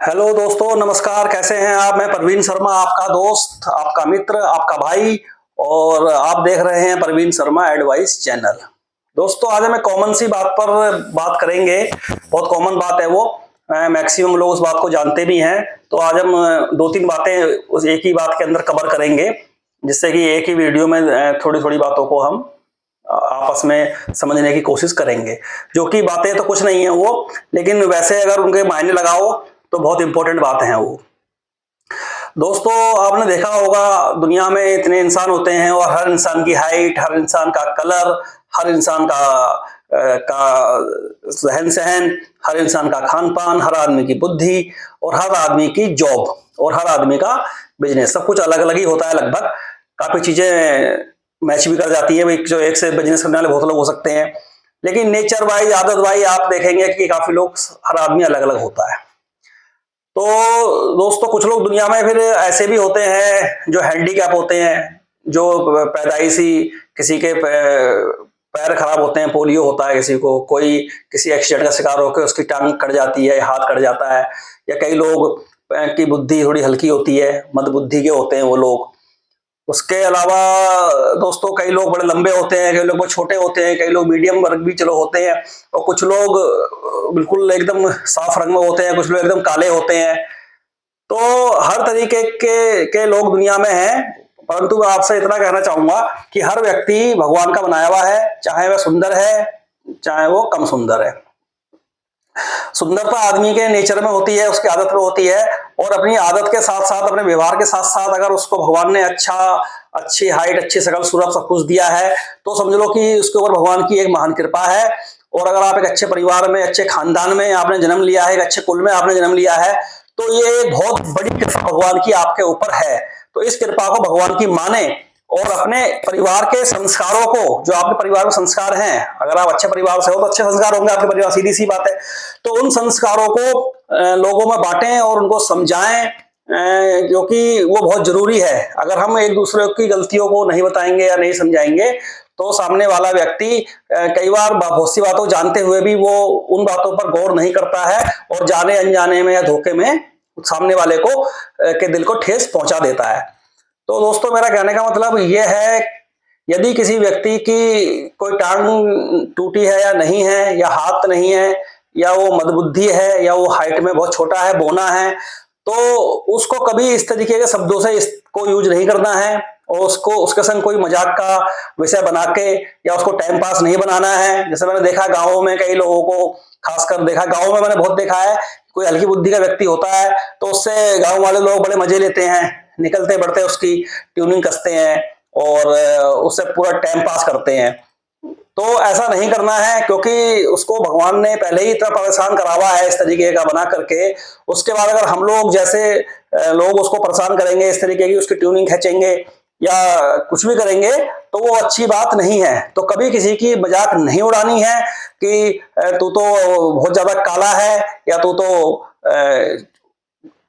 Hello दोस्तों, नमस्कार। कैसे हैं आप? मैं परवीन शर्मा, आपका दोस्त, आपका मित्र, आपका भाई। और आप देख रहे हैं परवीन शर्मा एडवाइस चैनल। दोस्तों, आज हम एक कॉमन सी बात पर बात करेंगे। बहुत कॉमन बात है वो। मैक्सिमम लोग उस बात को जानते भी हैं। तो आज हम दो तीन बातें उस एक ही बात के अंदर कवर करेंगे, जिससे कि एक ही वीडियो में थोड़ी थोड़ी बातों को हम आपस में समझने की कोशिश करेंगे। जो कि बातें तो कुछ नहीं है वो, लेकिन वैसे अगर उनके मायने लगाओ तो बहुत इंपॉर्टेंट बातें हैं वो। दोस्तों, आपने देखा होगा दुनिया में इतने इंसान होते हैं और हर इंसान की हाइट, हर इंसान का कलर, हर इंसान का रहन सहन, हर इंसान का खान पान, हर आदमी की बुद्धि और हर आदमी की जॉब और हर आदमी का बिजनेस, सब कुछ अलग अलग ही होता है लगभग। काफी चीजें मैच भी कर जाती है। जो एक से बिजनेस करने वाले बहुत लोग हो सकते हैं, लेकिन नेचर वाइज, आदत वाइज आप देखेंगे कि काफी लोग, हर आदमी अलग अलग होता है। तो दोस्तों, कुछ लोग दुनिया में फिर ऐसे भी होते हैं जो हैंडीकैप होते हैं, जो पैदाइशी किसी के पैर खराब होते हैं, पोलियो होता है किसी को, कोई किसी एक्सीडेंट का शिकार होकर उसकी टांग कट जाती है, हाथ कट जाता है। या कई लोग की बुद्धि थोड़ी हल्की होती है, मंदबुद्धि के होते हैं वो लोग। उसके अलावा दोस्तों, कई लोग बड़े लंबे होते हैं, कई लोग बहुत छोटे होते हैं, कई लोग मीडियम वर्ग भी चलो होते हैं, और कुछ लोग बिल्कुल एकदम साफ रंग में होते हैं, कुछ लोग एकदम काले होते हैं। तो हर तरीके के लोग दुनिया में हैं। परंतु मैं आपसे इतना कहना चाहूंगा कि हर व्यक्ति भगवान का बनाया हुआ है, चाहे वह सुंदर है, चाहे वो कम सुंदर है। सुंदरता आदमी के नेचर में होती है, उसकी आदत में होती है। और अपनी आदत के साथ साथ, अपने व्यवहार के साथ साथ, अगर उसको भगवान ने अच्छी हाइट, अच्छी शकल सूरत सब कुछ दिया है, तो समझ लो कि उसके ऊपर भगवान की एक महान कृपा है। और अगर आप एक अच्छे परिवार में, अच्छे खानदान में आपने जन्म लिया है, एक अच्छे कुल में आपने जन्म लिया है, तो ये एक बहुत बड़ी कृपा भगवान की आपके ऊपर है। तो इस कृपा को भगवान की माने और अपने परिवार के संस्कारों को, जो आपके परिवार में संस्कार हैं, अगर आप अच्छे परिवार से हो तो अच्छे संस्कार होंगे आपके परिवार, सीधी सी बात है। तो उन संस्कारों को लोगों में बांटें और उनको समझाएं, क्योंकि वो बहुत जरूरी है। अगर हम एक दूसरे की गलतियों को नहीं बताएंगे या नहीं समझाएंगे, तो सामने वाला व्यक्ति कई बार बहुत सी बातों जानते हुए भी वो उन बातों पर गौर नहीं करता है, और जाने अनजाने में या धोखे में सामने वाले को के दिल को ठेस पहुंचा देता है। तो दोस्तों, मेरा कहने का मतलब यह है, यदि किसी व्यक्ति की कोई टांग टूटी है या नहीं है, या हाथ नहीं है, या वो मंदबुद्धि है, या वो हाइट में बहुत छोटा है, बौना है, तो उसको कभी इस तरीके के शब्दों से इसको यूज नहीं करना है, और उसको उसके संग कोई मजाक का विषय बना के या उसको टाइम पास नहीं बनाना है। जैसे मैंने देखा गाँवों में कई लोगों को, खासकर देखा गाँव में मैंने बहुत देखा है, कोई हल्की बुद्धि का व्यक्ति होता है तो उससे गाँव वाले लोग बड़े मजे लेते हैं, निकलते बढ़ते उसकी ट्यूनिंग कसते हैं और उससे पूरा टाइम पास करते हैं। तो ऐसा नहीं करना है, क्योंकि उसको भगवान ने पहले ही इतना परेशान करा हुआ है इस तरीके का बना करके। उसके बाद अगर हम लोग जैसे लोग उसको परेशान करेंगे, इस तरीके की उसकी ट्यूनिंग खींचेंगे या कुछ भी करेंगे, तो वो अच्छी बात नहीं है। तो कभी किसी की मजाक नहीं उड़ानी है कि तू तो बहुत ज्यादा काला है, या तू तो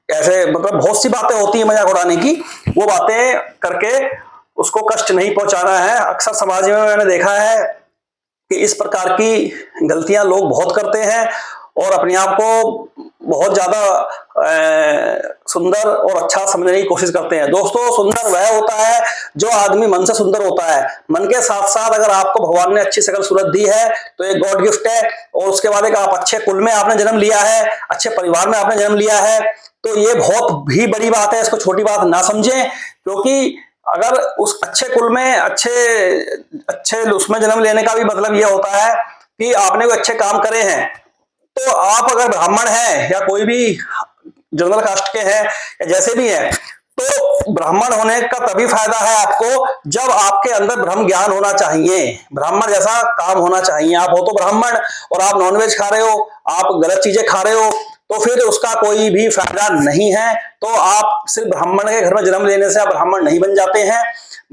ऐसे, मतलब बहुत सी बातें होती है मजाक उड़ाने की। वो बातें करके उसको कष्ट नहीं पहुंचाना है। अक्सर समाज में मैंने देखा है कि इस प्रकार की गलतियां लोग बहुत करते हैं और अपने आप को बहुत ज्यादा सुंदर और अच्छा समझने की कोशिश करते हैं। दोस्तों, सुंदर वह होता है जो आदमी मन से सुंदर होता है। मन के साथ साथ अगर आपको भगवान ने अच्छी शकल सूरत दी है तो एक गॉड गिफ्ट है, और उसके बाद एक आप अच्छे कुल में आपने जन्म लिया है, अच्छे परिवार में आपने जन्म लिया है, तो ये बहुत भी बड़ी बात है। इसको छोटी बात ना समझें, क्योंकि अगर उस अच्छे कुल में, अच्छे अच्छे उसमें जन्म लेने का भी मतलब यह होता है कि आपने कोई अच्छे काम करे हैं। तो आप अगर ब्राह्मण हैं या कोई भी जनरल कास्ट के हैं या जैसे भी हैं, तो ब्राह्मण होने का तभी फायदा है आपको जब आपके अंदर ब्रह्म ज्ञान होना चाहिए, ब्राह्मण जैसा काम होना चाहिए। आप हो तो ब्राह्मण और आप नॉनवेज खा रहे हो, आप गलत चीजें खा रहे हो, तो फिर उसका कोई भी फायदा नहीं है। तो आप सिर्फ ब्राह्मण के घर में जन्म लेने से आप ब्राह्मण नहीं बन जाते हैं।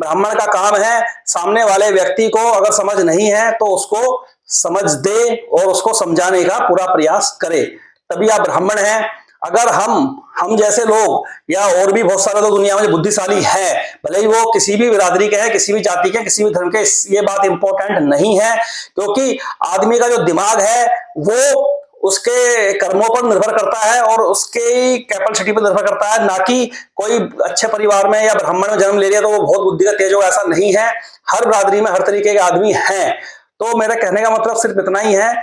ब्राह्मण का काम है सामने वाले व्यक्ति को अगर समझ नहीं है तो उसको समझ दे और उसको समझाने का पूरा प्रयास करे, तभी आप ब्राह्मण हैं। अगर हम जैसे लोग या और भी बहुत सारे लोग दुनिया में बुद्धिशाली हैं, भले ही वो किसी भी बिरादरी के हैं, किसी भी जाति के, किसी भी धर्म के, ये बात इंपॉर्टेंट नहीं है, क्योंकि आदमी का जो दिमाग है वो उसके कर्मों पर निर्भर करता है और उसके कैपेसिटी पर निर्भर करता है, ना कि कोई अच्छे परिवार में या ब्राह्मण में जन्म ले लिया तो वो बहुत बुद्धि का तेज हो, ऐसा नहीं है। हर बिरादरी में हर तरीके के आदमी हैं। तो मेरे कहने का मतलब सिर्फ इतना ही है,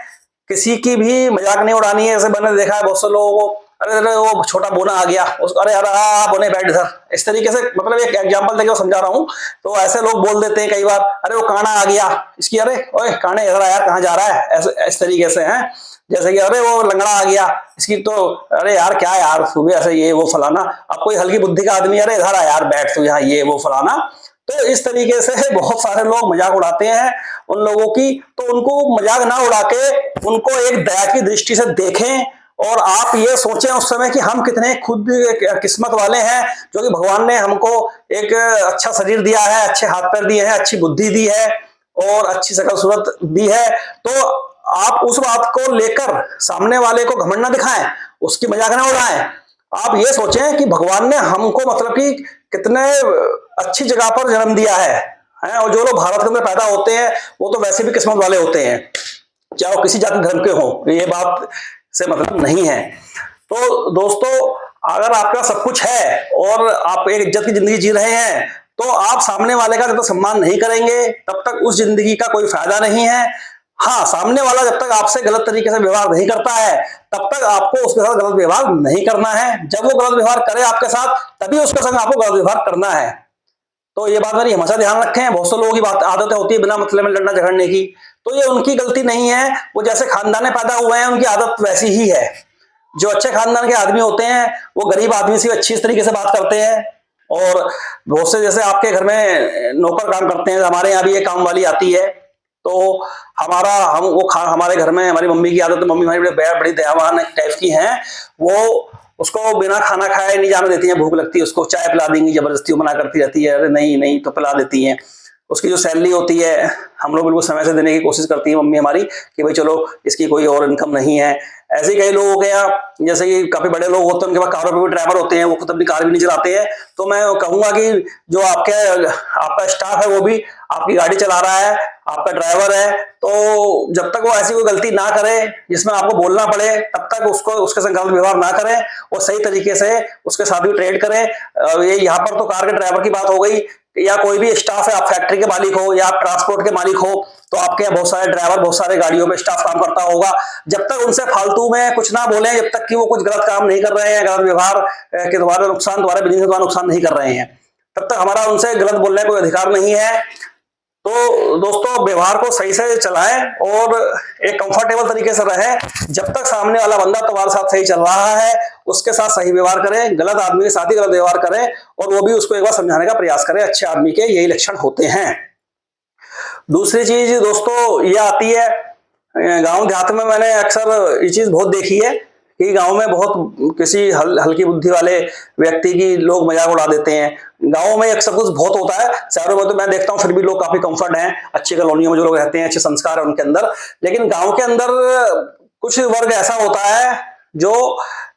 किसी की भी मजाक नहीं उड़ानी है। ऐसे मैंने देखा है बहुत से लोगों को, अरे अरे वो छोटा बोना आ गया, उसको अरे अरे बोने बैठ इधर, इस तरीके से, मतलब एक एग्जांपल देके समझा रहा हूँ। तो ऐसे लोग बोल देते हैं कई बार, अरे वो काना आ गया इसकी, अरे ओए काने इधर यार कहाँ जा रहा है, ऐसे इस तरीके से हैं। जैसे कि अरे वो लंगड़ा आ गया इसकी, तो अरे यार क्या यार सुबह ऐसे ये वो फलाना। अब कोई हल्की बुद्धि का आदमी, अरे इधर आ यार बैठ तू यहाँ, ये वो फलाना। तो इस तरीके से बहुत सारे लोग मजाक उड़ाते हैं उन लोगों की। तो उनको मजाक ना उड़ा के उनको एक दया की दृष्टि से देखें, और आप ये सोचें उस समय कि हम कितने खुद किस्मत वाले हैं, जो कि भगवान ने हमको एक अच्छा शरीर दिया है, अच्छे हाथ पैर दिए हैं, अच्छी बुद्धि दी है और अच्छी शकल सूरत दी है। तो आप उस बात को लेकर सामने वाले को घमंड ना दिखाएं, उसकी मजाक ना उड़ाएं। आप ये सोचें कि भगवान ने हमको मतलब कि कितने अच्छी जगह पर जन्म दिया है। और जो लोग भारत के अंदर पैदा होते हैं वो तो वैसे भी किस्मत वाले होते हैं, चाहे वो किसी जाति धर्म के हो, ये बात से मतलब नहीं है। तो दोस्तों, अगर आपका सब कुछ है और आप एक इज्जत की जिंदगी जी रहे हैं, तो आप सामने वाले का जब तक सम्मान नहीं करेंगे तब तक उस जिंदगी का कोई फायदा नहीं है। हाँ, सामने वाला जब तक आपसे गलत तरीके से व्यवहार नहीं करता है तब तक आपको उसके साथ गलत व्यवहार नहीं करना है। जब वो गलत व्यवहार करे आपके साथ, तभी उसके संग आपको गलत व्यवहार करना है। तो ये बात मेरी हमेशा ध्यान रखें। बहुत से लोगों की बात आदतें होती है बिना मतलब में लड़ना झगड़ने की, तो ये उनकी गलती नहीं है। वो जैसे खानदान में पैदा हुए हैं उनकी आदत वैसी ही है। जो अच्छे खानदान के आदमी होते हैं वो गरीब आदमी से अच्छी तरीके से बात करते हैं। और बहुत से जैसे आपके घर में नौकर काम करते हैं, हमारे यहाँ भी एक काम वाली आती है। तो हमारा हम वो हमारे घर में हमारी मम्मी की आदत है, मम्मी हमारी बड़ी दयावान टाइप की हैं। वो उसको बिना खाना खाए नहीं जाने देती है, भूख लगती है उसको चाय पिला देंगी, जबरदस्ती मना करती रहती है, अरे नहीं नहीं तो पिला देती हैं। उसकी जो सैलरी होती है हम लोग बिल्कुल समय से देने की कोशिश करती है मम्मी हमारी, कि भाई चलो इसकी कोई और इनकम नहीं है। ऐसे कई लोगों के यहाँ, जैसे कि काफी बड़े लोग होते हैं उनके पास कारों पे भी ड्राइवर होते हैं, वो खुद अपनी कार भी नहीं चलाते हैं। तो मैं कहूंगा कि जो आपका स्टाफ है वो भी आपकी गाड़ी चला रहा है, आपका ड्राइवर है, तो जब तक वो ऐसी कोई गलती ना करे जिसमें आपको बोलना पड़े तब तक उसको उसके साथ गलत व्यवहार ना करें और सही तरीके से उसके साथ भी ट्रेड करें। ये यहाँ पर तो कार के ड्राइवर की बात हो गई, या कोई भी स्टाफ है, आप फैक्ट्री के मालिक हो या आप ट्रांसपोर्ट के मालिक हो, तो आपके यहाँ बहुत सारे ड्राइवर, बहुत सारे गाड़ियों में स्टाफ काम करता होगा। जब तक उनसे फालतू में कुछ ना बोले, जब तक कि वो कुछ गलत काम नहीं कर रहे हैं, गलत व्यवहार के द्वारा नुकसान, तुम्हारे बिजनेस के द्वारा नुकसान नहीं कर रहे हैं, तब तक हमारा उनसे गलत बोलने का कोई अधिकार नहीं है। तो दोस्तों, व्यवहार को सही से चलाएं और एक कंफर्टेबल तरीके से रहें। जब तक सामने वाला बंदा तुम्हारे साथ सही चल रहा है उसके साथ सही व्यवहार करें, गलत आदमी के साथ ही गलत व्यवहार करें और वो भी उसको एक बार समझाने का प्रयास करें। अच्छे आदमी के यही लक्षण होते हैं। दूसरी चीज दोस्तों ये आती है, गांव देहात में मैंने अक्सर ये चीज बहुत देखी है कि गांव में बहुत किसी हल्की बुद्धि वाले व्यक्ति की लोग मजाक उड़ा देते हैं। गांव में अक्सर कुछ बहुत होता है, शहरों में तो मैं देखता हूँ फिर भी लोग काफी कंफर्ट हैं, अच्छी कॉलोनियों में जो लोग रहते हैं, अच्छे संस्कार है उनके अंदर। लेकिन गांव के अंदर कुछ वर्ग ऐसा होता है जो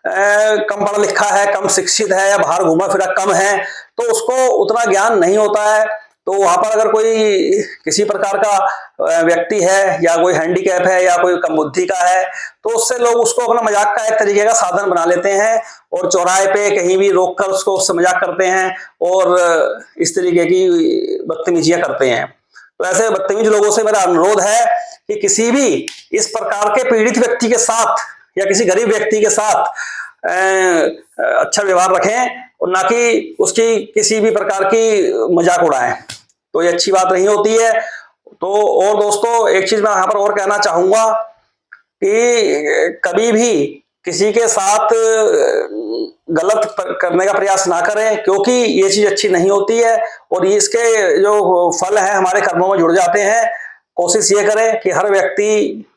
कम पढ़ा लिखा है, कम शिक्षित है या बाहर घूमा फिरा कम है, तो उसको उतना ज्ञान नहीं होता है। तो वहां पर अगर कोई किसी प्रकार का व्यक्ति है या कोई हैंडीकैप है या कोई कम बुद्धि का है, तो उससे लोग उसको अपना मजाक का एक तरीके का साधन बना लेते हैं और चौराहे पे कहीं भी रोककर उसको उससे मजाक करते हैं और इस तरीके की बदतमीजियां करते हैं। तो ऐसे बदतमीज लोगों से मेरा अनुरोध है कि किसी भी इस प्रकार के पीड़ित व्यक्ति के साथ या किसी गरीब व्यक्ति के साथ अच्छा व्यवहार रखें और ना कि उसकी किसी भी प्रकार की मजाक उड़ाएं, तो ये अच्छी बात नहीं होती है। तो और दोस्तों, एक चीज मैं यहां पर और कहना चाहूंगा कि कभी भी किसी के साथ गलत करने का प्रयास ना करें, क्योंकि ये चीज अच्छी नहीं होती है और इसके जो फल है हमारे कर्मों में जुड़ जाते हैं। कोशिश ये करें कि हर व्यक्ति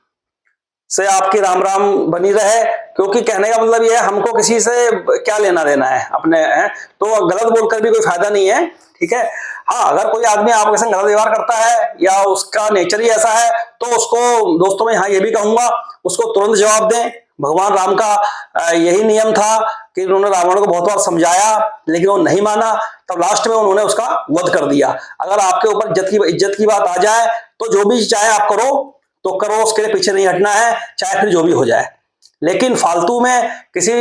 से आपकी राम राम बनी रहे, क्योंकि कहने का मतलब यह है हमको किसी से क्या लेना देना है अपने है, तो गलत बोलकर भी कोई फायदा नहीं है, ठीक है। हाँ, अगर कोई आदमी आपके संग गलत व्यवहार करता है या उसका नेचर ही ऐसा है, तो उसको दोस्तों मैं यहाँ ये भी कहूंगा, उसको तुरंत जवाब दें। भगवान राम का यही नियम था कि उन्होंने रावण को बहुत बार समझाया लेकिन वो नहीं माना, तब लास्ट में उन्होंने उसका वध कर दिया। अगर आपके ऊपर इज्जत की बात आ जाए तो जो भी चाहे आप करो तो करो, उसके लिए पीछे नहीं हटना है, चाहे फिर जो भी हो जाए। लेकिन फालतू में किसी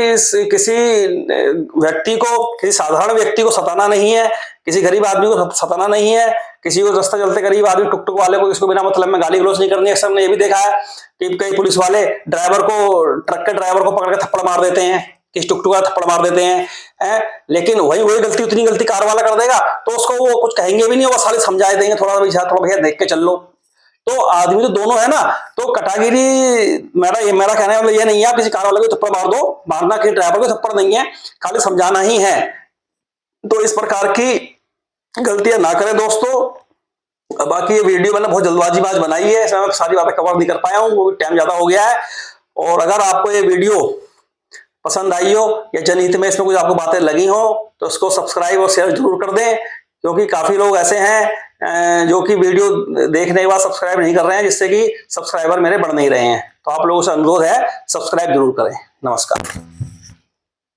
व्यक्ति को, किसी साधारण व्यक्ति को सताना नहीं है, किसी गरीब आदमी को सताना नहीं है, किसी को रास्ता चलते गरीब आदमी टुक टुक वाले को इसको बिना मतलब में गाली गलौज नहीं करनी है। अक्सर हमने ये भी देखा है कि कई पुलिस वाले ड्राइवर को, ट्रक के ड्राइवर को पकड़ के थप्पड़ मार देते हैं, किसी टुक टुक वाला थप्पड़ मार देते हैं, लेकिन वही गलती, उतनी गलती कार वाला कर देगा तो उसको वो कुछ कहेंगे भी नहीं, वो साले समझा देंगे थोड़ा भैया देख के चल लो। तो आदमी तो दोनों है ना, तो कटागिरी मेरा कहना है मतलब ये नहीं है आप किसी कार वाले को थप्पड़ मार दो, मारना किसी ड्राइवर को थप्पड़ नहीं है, खाली समझाना ही है। तो इस प्रकार की गलतियां ना करें दोस्तों। बाकी ये वीडियो मैंने बहुत जल्दबाजी में बनाई है, इसमें मैं सारी बातें कवर नहीं कर पाया हूँ, वो टाइम ज्यादा हो गया है। और अगर आपको ये वीडियो पसंद आई हो या जनहित में इसमें कुछ आपको बातें लगी हो तो उसको सब्सक्राइब और शेयर जरूर कर दें, क्योंकि काफी लोग ऐसे हैं जो कि वीडियो देखने के बाद सब्सक्राइब नहीं कर रहे हैं, जिससे कि सब्सक्राइबर मेरे बढ़ नहीं रहे हैं। तो आप लोगों से अनुरोध है सब्सक्राइब जरूर करें। नमस्कार।